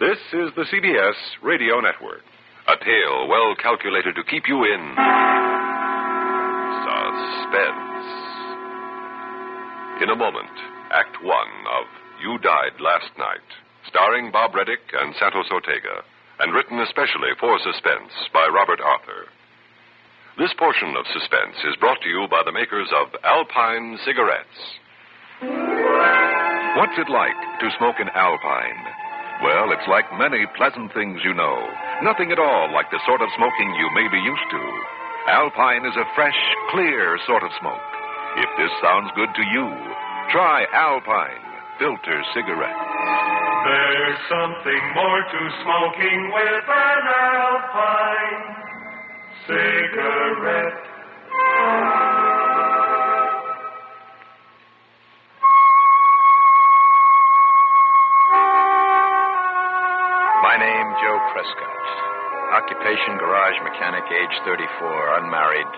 This is the CBS Radio Network. A tale well calculated to keep you in suspense. In a moment, Act One of You Died Last Night, starring Bob Reddick and Santos Ortega, and written especially for Suspense by Robert Arthur. This portion of Suspense is brought to you by the makers of Alpine cigarettes. What's it like to smoke an Alpine? Well, it's like many pleasant things you know. Nothing at all like the sort of smoking you may be used to. Alpine is a fresh, clear sort of smoke. If this sounds good to you, try Alpine filter cigarettes. There's something more to smoking with an Alpine cigarette. My name, Joe Prescott. Occupation, garage mechanic, age 34, unmarried,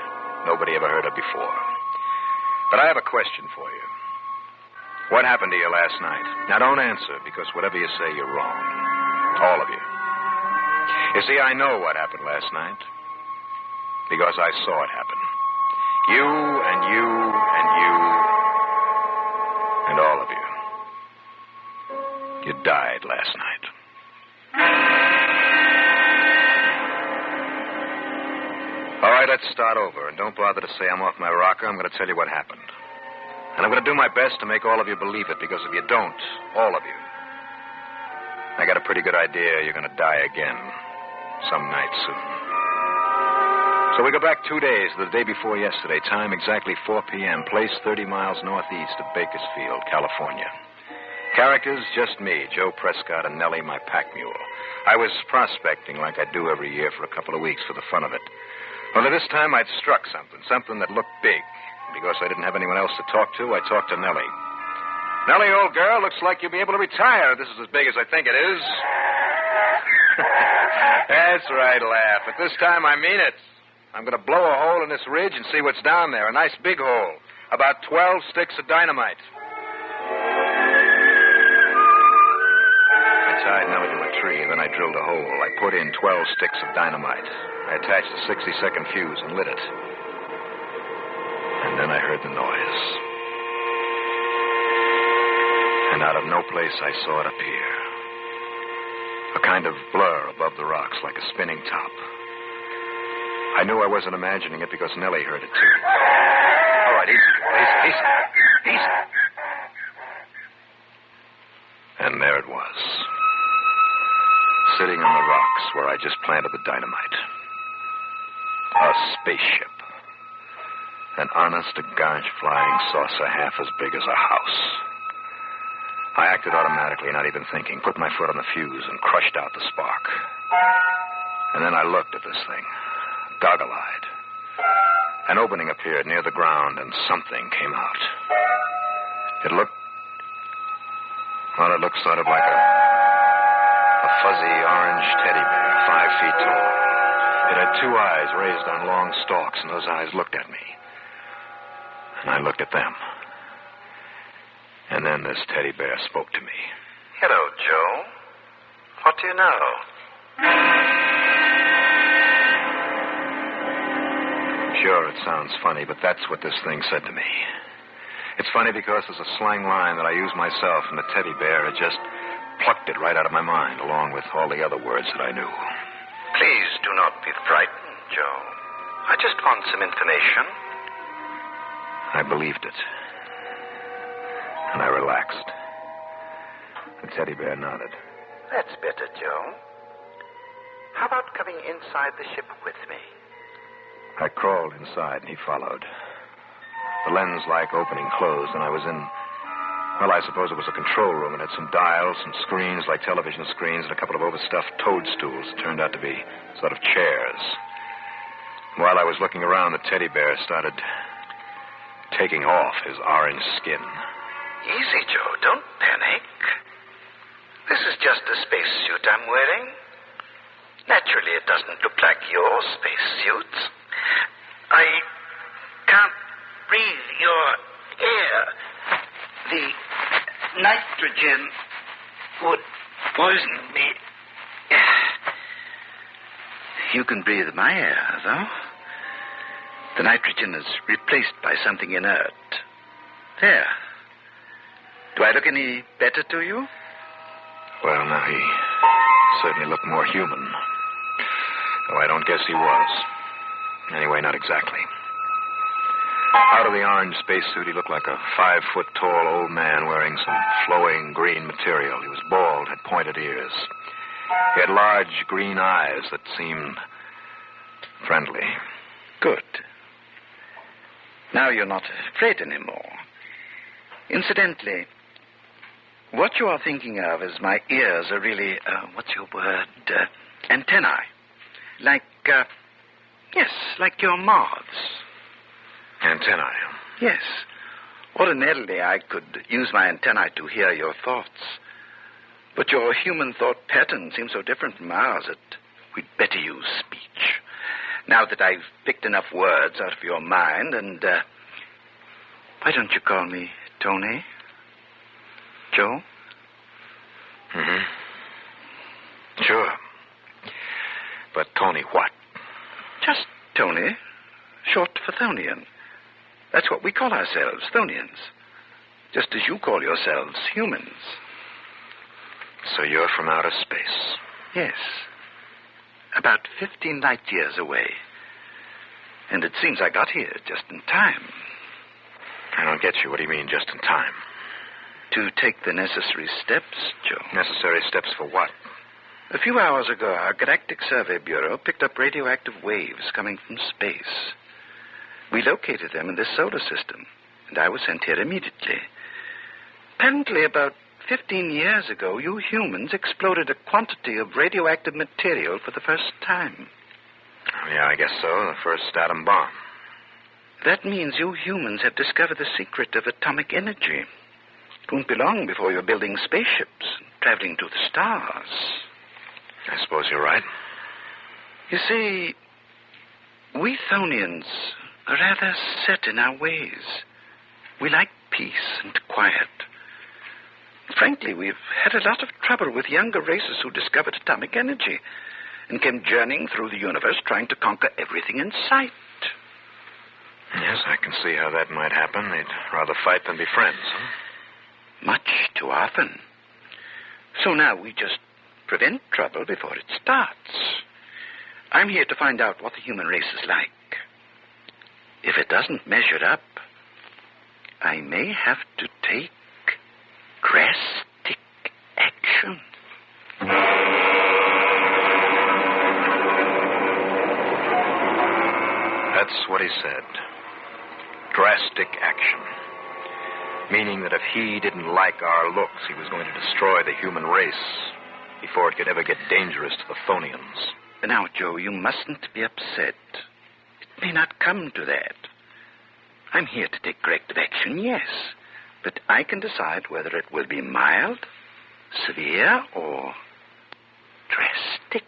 nobody ever heard of before. But I have a question for you. What happened to you last night? Now, don't answer, because whatever you say, you're wrong. All of you. You see, I know what happened last night, because I saw it happen. You and you and you and all of you. You died last night. All right, let's start over. And don't bother to say I'm off my rocker. I'm going to tell you what happened. And I'm going to do my best to make all of you believe it, because if you don't, all of you, I got a pretty good idea you're going to die again some night soon. So we go back 2 days to the day before yesterday, time exactly 4 p.m., place 30 miles northeast of Bakersfield, California. Characters, just me, Joe Prescott, and Nellie, my pack mule. I was prospecting like I do every year for a couple of weeks for the fun of it. Well, this time I'd struck something that looked big. Because I didn't have anyone else to talk to, I talked to Nellie. Nellie, old girl, looks like you'll be able to retire. This is as big as I think it is. That's right, laugh. But this time I mean it. I'm going to blow a hole in this ridge and see what's down there. A nice big hole. About 12 sticks of dynamite. I tied Nellie to a tree, and then I drilled a hole. I put in 12 sticks of dynamite. I attached a 60-second fuse and lit it. And then I heard the noise. And out of no place I saw it appear. A kind of blur above the rocks, like a spinning top. I knew I wasn't imagining it because Nellie heard it too. All right, easy. And there it was. Sitting on the rocks where I just planted the dynamite. A spaceship. An honest-to-gosh flying saucer half as big as a house. I acted automatically, not even thinking, put my foot on the fuse and crushed out the spark. And then I looked at this thing, goggle-eyed. An opening appeared near the ground, and something came out. It looked sort of like a fuzzy orange teddy bear, 5 feet tall. It had 2 eyes raised on long stalks, and those eyes looked at me. And I looked at them. And then this teddy bear spoke to me. Hello, Joe. What do you know? Sure, it sounds funny, but that's what this thing said to me. It's funny because there's a slang line that I use myself, and the teddy bear had just plucked it right out of my mind, along with all the other words that I knew. Please do not be frightened, Joe. I just want some information. I believed it. And I relaxed. The teddy bear nodded. That's better, Joe. How about coming inside the ship with me? I crawled inside, and he followed. The lens-like opening closed, and I was in... Well, I suppose it was a control room. It had some dials, some screens like television screens, and a couple of overstuffed toadstools that turned out to be sort of chairs. While I was looking around, the teddy bear started taking off his orange skin. Easy, Joe. Don't panic. This is just a spacesuit I'm wearing. Naturally, it doesn't look like your spacesuits. I can't breathe your air. The nitrogen would poison me. You can breathe my air, though. The nitrogen is replaced by something inert. There. Do I look any better to you? Well, now, he certainly looked more human. Though I don't guess he was. Anyway, not exactly. Out of the orange spacesuit, he looked like a 5-foot-tall old man wearing some flowing green material. He was bald, had pointed ears. He had large green eyes that seemed friendly. Good. Now you're not afraid anymore. Incidentally, what you are thinking of is my ears are really, what's your word? Antennae. Like your mouths. Antennae? Yes. Ordinarily, I could use my antennae to hear your thoughts. But your human thought pattern seems so different from ours that we'd better use speech. Now that I've picked enough words out of your mind, and, why don't you call me Tony? Joe? Mm-hmm. Sure. But Tony what? Just Tony. Short for Thonian. That's what we call ourselves, Thonians. Just as you call yourselves humans. So you're from outer space? Yes. About 15 light years away. And it seems I got here just in time. I don't get you. What do you mean, just in time? To take the necessary steps, Joe. Necessary steps for what? A few hours ago, our Galactic Survey Bureau picked up radioactive waves coming from space. We located them in this solar system, and I was sent here immediately. Apparently, about 15 years ago, you humans exploded a quantity of radioactive material for the first time. Yeah, I guess so. The first atom bomb. That means you humans have discovered the secret of atomic energy. It won't be long before you're building spaceships, traveling to the stars. I suppose you're right. You see, we Thonians are rather set in our ways. We like peace and quiet. Frankly, we've had a lot of trouble with younger races who discovered atomic energy and came journeying through the universe trying to conquer everything in sight. Yes, I can see how that might happen. They'd rather fight than be friends, huh? Much too often. So now we just prevent trouble before it starts. I'm here to find out what the human race is like. If it doesn't measure up, I may have to take drastic action. That's what he said. Drastic action. Meaning that if he didn't like our looks, he was going to destroy the human race before it could ever get dangerous to the Thonians. Now, Joe, you mustn't be upset. It may not come to that. I'm here to take corrective action, yes. But I can decide whether it will be mild, severe, or drastic.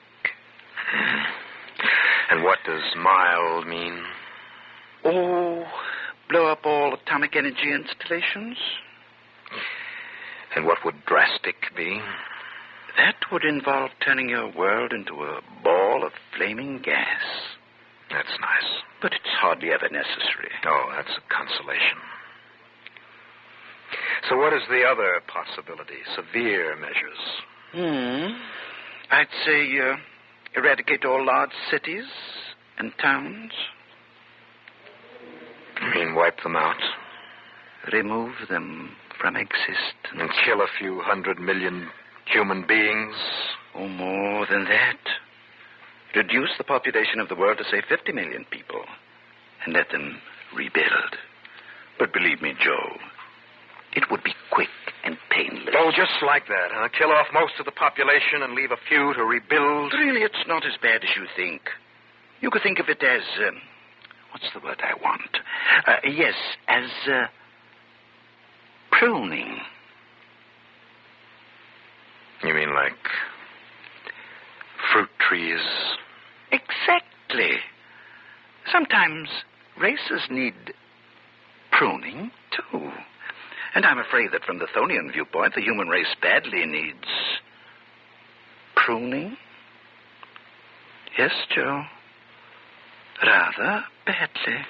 And what does mild mean? Oh, blow up all atomic energy installations. And what would drastic be? That would involve turning your world into a ball of flaming gas. That's nice. But it's hardly ever necessary. Oh, that's a consolation. So what is the other possibility? Severe measures? I'd say eradicate all large cities and towns. You mean wipe them out? Remove them from existence. And kill a few 100 million human beings? Oh, more than that. Reduce the population of the world to, say, 50 million people and let them rebuild. But believe me, Joe, it would be quick and painless. Oh, just like that, huh? Kill off most of the population and leave a few to rebuild? Really, it's not as bad as you think. You could think of it as, what's the word I want? Yes, as pruning. You mean like fruit trees? Exactly. Sometimes races need pruning, too. And I'm afraid that from the Thonian viewpoint, the human race badly needs pruning. Yes, Joe. Rather badly.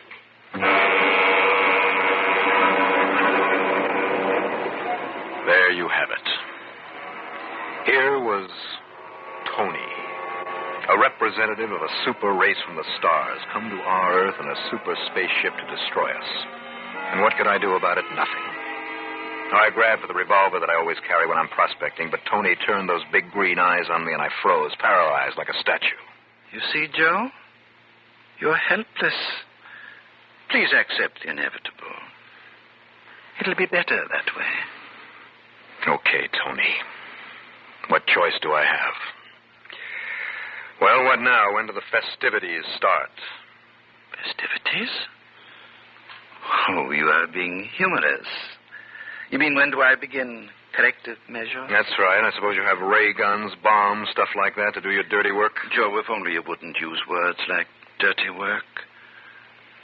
There you have it. Here was Tony, a representative of a super race from the stars, come to our Earth in a super spaceship to destroy us. And what could I do about it? Nothing. I grabbed for the revolver that I always carry when I'm prospecting, but Tony turned those big green eyes on me and I froze, paralyzed like a statue. You see, Joe? You're helpless. Please accept the inevitable. It'll be better that way. Okay, Tony. What choice do I have? Well, what now? When do the festivities start? Festivities? Oh, you are being humorous. You mean when do I begin corrective measures? That's right. I suppose you have ray guns, bombs, stuff like that to do your dirty work? Joe, if only you wouldn't use words like dirty work.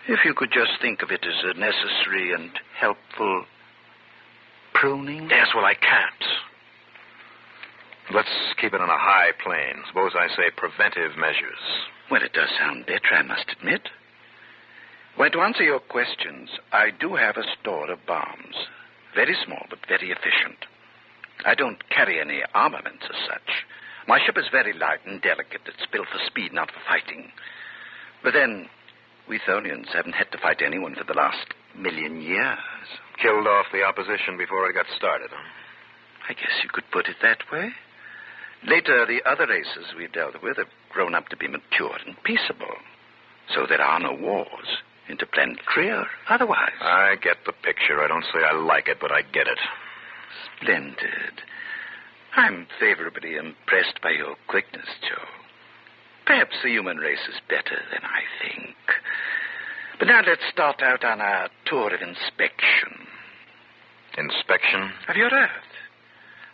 If you could just think of it as a necessary and helpful pruning. Yes, well, I can't. Let's keep it on a high plane. Suppose I say preventive measures. Well, it does sound better, I must admit. Well, to answer your questions, I do have a store of bombs. Very small, but very efficient. I don't carry any armaments as such. My ship is very light and delicate. It's built for speed, not for fighting. But then, we Tholians haven't had to fight anyone for the last 1,000,000 years. Killed off the opposition before it got started, huh? I guess you could put it that way. Later, the other races we've dealt with have grown up to be mature and peaceable. So there are no wars. Interplanet career otherwise. I get the picture. I don't say I like it, but I get it. Splendid. I'm favorably impressed by your quickness, Joe. Perhaps the human race is better than I think. But now let's start out on our tour of inspection. Inspection? Of your Earth.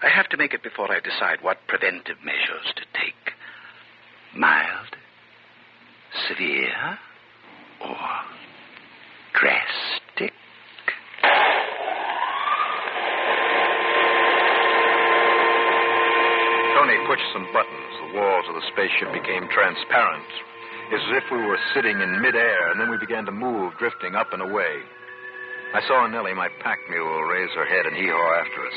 I have to make it before I decide what preventive measures to take. Mild, severe, or drastic? Tony pushed some buttons. The walls of the spaceship became transparent, as if we were sitting in midair, and then we began to move, drifting up and away. I saw Nellie, my pack mule, raise her head and hee-haw after us.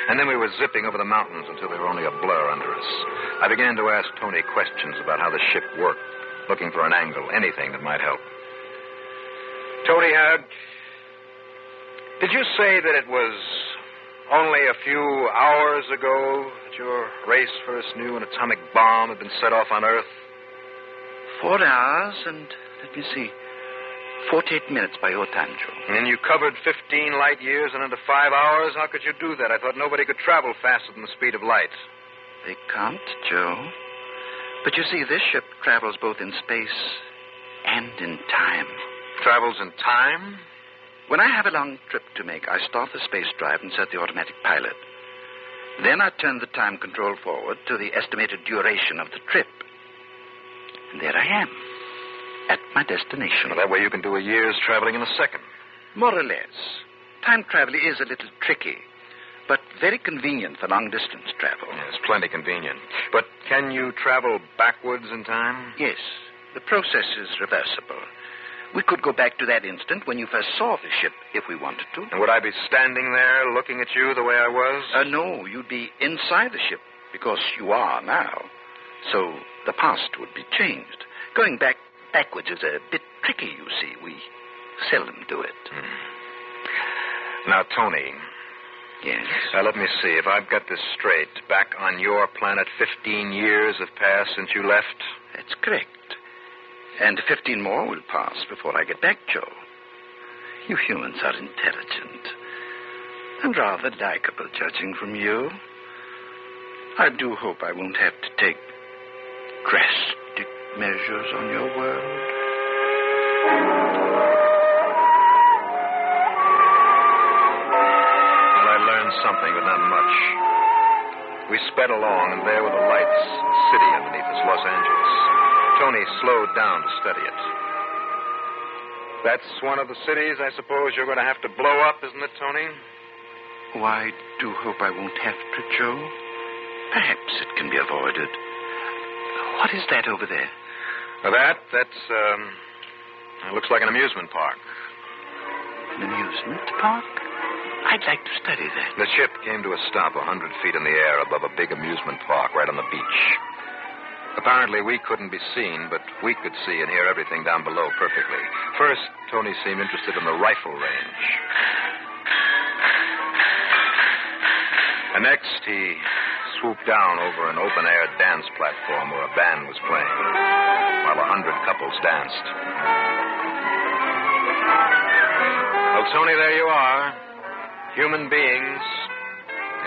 And then we were zipping over the mountains until they were only a blur under us. I began to ask Tony questions about how the ship worked, looking for an angle, anything that might help. Tony, did you say that it was only a few hours ago that your race first knew an atomic bomb had been set off on Earth? 4 hours and, let me see, 48 minutes by your time, Joe. And you covered 15 light years in under 5 hours? How could you do that? I thought nobody could travel faster than the speed of light. They can't, Joe. But you see, this ship travels both in space and in time. Travels in time? When I have a long trip to make, I start the space drive and set the automatic pilot. Then I turn the time control forward to the estimated duration of the trip. And there I am, at my destination. Well, that way you can do a year's traveling in a second. More or less. Time travel is a little tricky, but very convenient for long-distance travel. Yes, plenty convenient. But can you travel backwards in time? Yes. The process is reversible. We could go back to that instant when you first saw the ship, if we wanted to. And would I be standing there looking at you the way I was? No, you'd be inside the ship, because you are now. So the past would be changed. Going backwards is a bit tricky, you see. We seldom do it. Now, Tony. Yes? Now, let me see. If I've got this straight, back on your planet, 15 years have passed since you left? That's correct. And 15 more will pass before I get back, Joe. You humans are intelligent. And rather likable, judging from you. I do hope I won't have to take drastic measures on your world. Well, I learned something, but not much. We sped along, and there were the lights of the city underneath us, Los Angeles. Tony slowed down to study it. That's one of the cities I suppose you're going to have to blow up, isn't it, Tony? Oh, I do hope I won't have to, Joe. Perhaps it can be avoided. What is that over there? That looks like an amusement park. An amusement park? I'd like to study that. The ship came to a stop 100 feet in the air above a big amusement park right on the beach. Apparently, we couldn't be seen, but we could see and hear everything down below perfectly. First, Tony seemed interested in the rifle range. And next, he swooped down over an open-air dance platform where a band was playing, while 100 couples danced. Well, Tony, there you are. Human beings,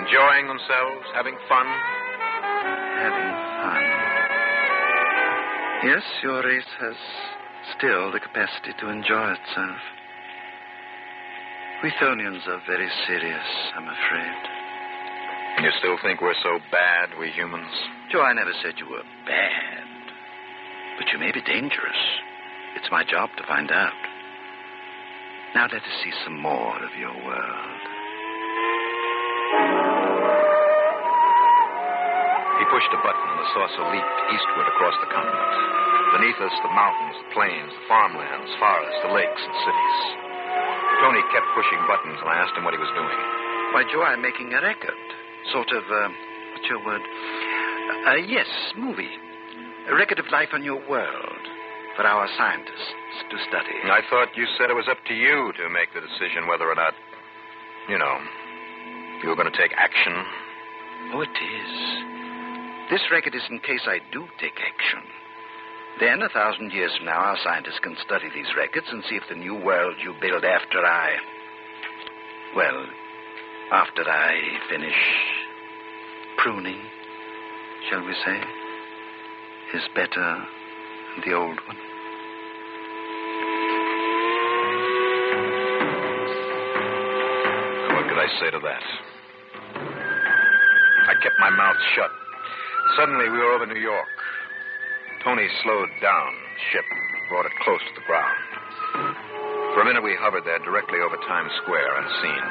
enjoying themselves, having fun. Having fun. Yes, your race has still the capacity to enjoy itself. We Thonians are very serious, I'm afraid. You still think we're so bad, we humans? Joe, I never said you were bad. But you may be dangerous. It's my job to find out. Now let us see some more of your world. He pushed a button and the saucer leaped eastward across the continent. Beneath us, the mountains, the plains, the farmlands, forests, the lakes and cities. Tony kept pushing buttons, and I asked him what he was doing. Why, Joe, I'm making a record. Sort of, what's your word? Yes, movie. A record of life on your world for our scientists to study. I thought you said it was up to you to make the decision whether or not, you were going to take action. Oh, it is. This record is in case I do take action. Then, 1,000 years from now, our scientists can study these records and see if the new world you build after I finish pruning, shall we say, is better than the old one. What could I say to that? I kept my mouth shut. Suddenly, we were over New York. Tony slowed down the ship, brought it close to the ground. For a minute, we hovered there directly over Times Square, unseen.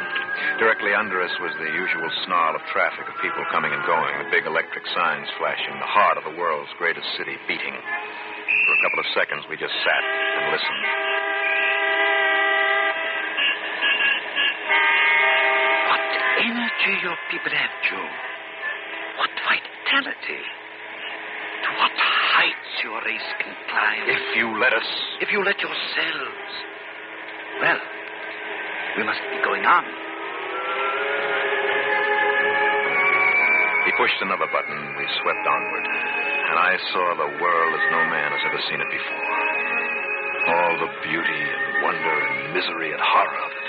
Directly under us was the usual snarl of traffic, of people coming and going, the big electric signs flashing, the heart of the world's greatest city beating. For a couple of seconds, we just sat and listened. What energy your people have, Joe. What vitality. To what heights your race can climb. If you let us. If you let yourselves. Well, we must be going on. He pushed another button. We swept onward. And I saw the world as no man has ever seen it before. All the beauty and wonder and misery and horror of it.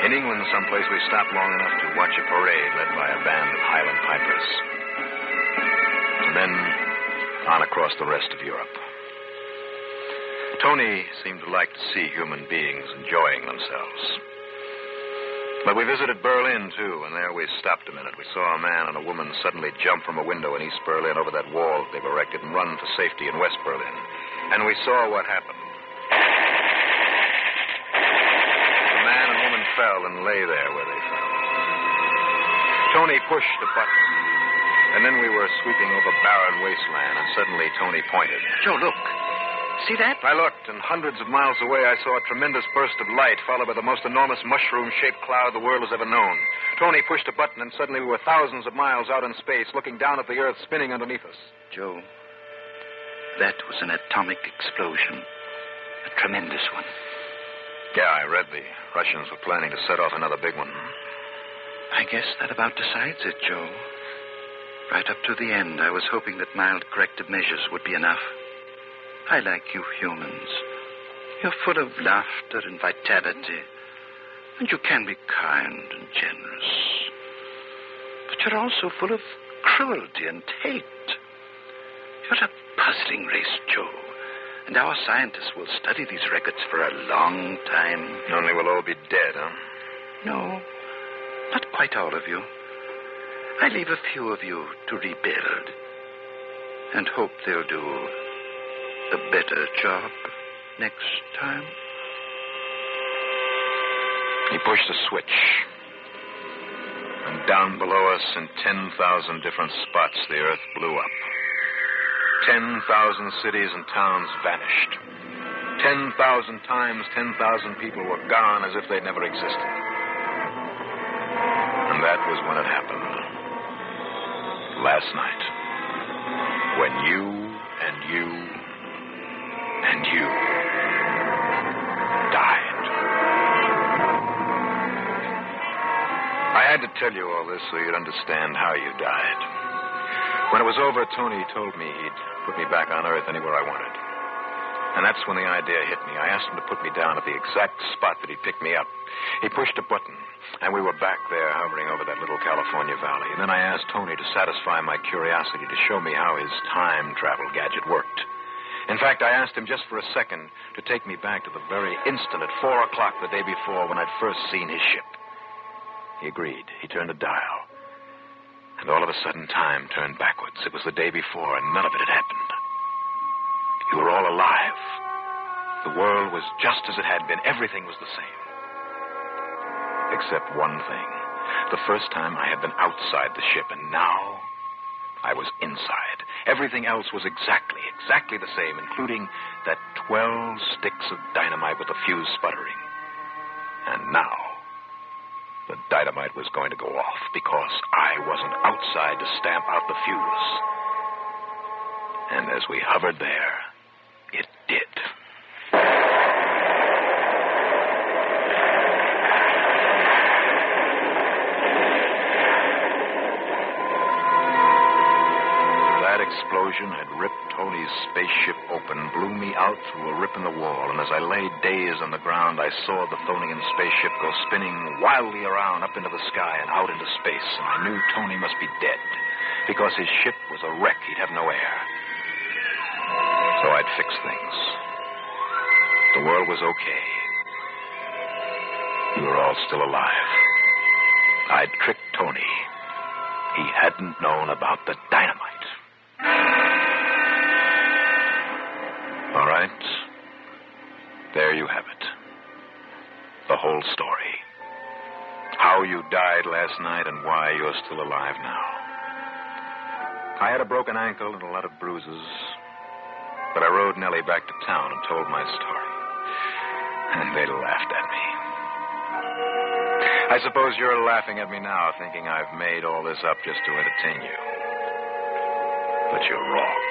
In England, someplace, we stopped long enough to watch a parade led by a band of Highland pipers. And then on across the rest of Europe. Tony seemed to like to see human beings enjoying themselves. But we visited Berlin, too, and there we stopped a minute. We saw a man and a woman suddenly jump from a window in East Berlin over that wall they've erected and run for safety in West Berlin. And we saw what happened. The man and woman fell and lay there where they fell. Tony pushed a button, and then we were sweeping over barren wasteland, and suddenly Tony pointed. Joe, look. See that? I looked, and hundreds of miles away I saw a tremendous burst of light, followed by the most enormous mushroom-shaped cloud the world has ever known. Tony pushed a button, and suddenly we were thousands of miles out in space, looking down at the Earth spinning underneath us. Joe, that was an atomic explosion. A tremendous one. Yeah, I read the Russians were planning to set off another big one. I guess that about decides it, Joe. Right up to the end, I was hoping that mild corrective measures would be enough. I like you humans. You're full of laughter and vitality. And you can be kind and generous. But you're also full of cruelty and hate. You're a puzzling race, Joe. And our scientists will study these records for a long time. Only we'll all be dead, huh? No, not quite all of you. I leave a few of you to rebuild. And hope they'll do a better job next time. He pushed a switch. And down below us in 10,000 different spots, the Earth blew up. 10,000 cities and towns vanished. 10,000 times 10,000 people were gone as if they'd never existed. And that was when it happened. Last night. When you and you and you died. I had to tell you all this so you'd understand how you died. When it was over, Tony told me he'd put me back on Earth anywhere I wanted. And that's when the idea hit me. I asked him to put me down at the exact spot that he picked me up. He pushed a button, and we were back there hovering over that little California valley. And then I asked Tony to satisfy my curiosity to show me how his time travel gadget worked. In fact, I asked him just for a second to take me back to the very instant at 4 o'clock the day before when I'd first seen his ship. He agreed. He turned a dial. And all of a sudden, time turned backwards. It was the day before, and none of it had happened. You were all alive. The world was just as it had been. Everything was the same. Except one thing. The first time I had been outside the ship, and now I was inside. Everything else was exactly the same, including that 12 sticks of dynamite with the fuse sputtering. And now the dynamite was going to go off because I wasn't outside to stamp out the fuse. And as we hovered there, it did. That explosion had ripped Tony's spaceship open, blew me out through a rip in the wall, and as I lay dazed on the ground, I saw the Thonian spaceship go spinning wildly around up into the sky and out into space, and I knew Tony must be dead, because his ship was a wreck. He'd have no air. So I'd fix things. The world was okay. We were all still alive. I'd tricked Tony. He hadn't known about the dynamite. All right. There you have it. The whole story. How you died last night and why you're still alive now. I had a broken ankle and a lot of bruises, but I rode Nellie back to town and told my story. And they laughed at me. I suppose you're laughing at me now, thinking I've made all this up just to entertain you. But you're wrong.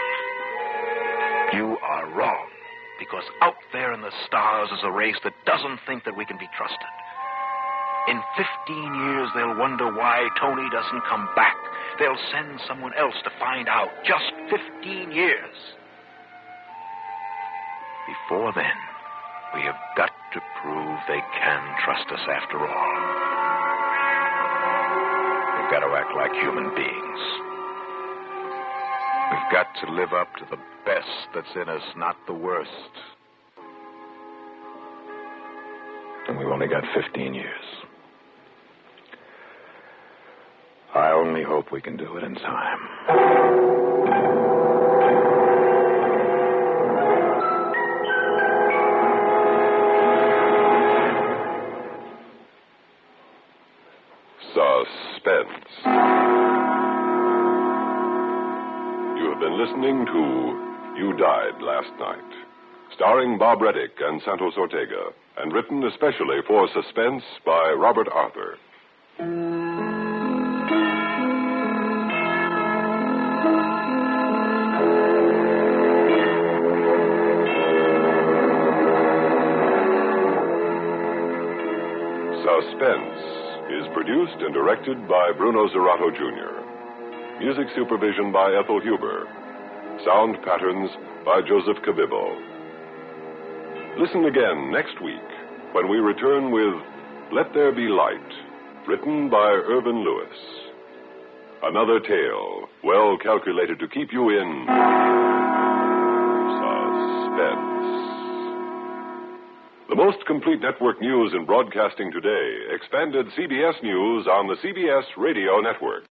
You are wrong, because out there in the stars is a race that doesn't think that we can be trusted. In 15 years, they'll wonder why Tony doesn't come back. They'll send someone else to find out. Just 15 years. Before then, we have got to prove they can trust us after all. We've got to act like human beings. We've got to live up to the best that's in us, not the worst. And we've only got 15 years. I only hope we can do it in time. Suspense. You have been listening to You Died Last Night, starring Bob Reddick and Santos Ortega, and written especially for Suspense by Robert Arthur. Suspense is produced and directed by Bruno Zerato, Jr. Music supervision by Ethel Huber. Sound patterns by Joseph Cabibbo. Listen again next week when we return with Let There Be Light, written by Irvin Lewis. Another tale well calculated to keep you in suspense. The most complete network news in broadcasting today. Expanded CBS News on the CBS Radio Network.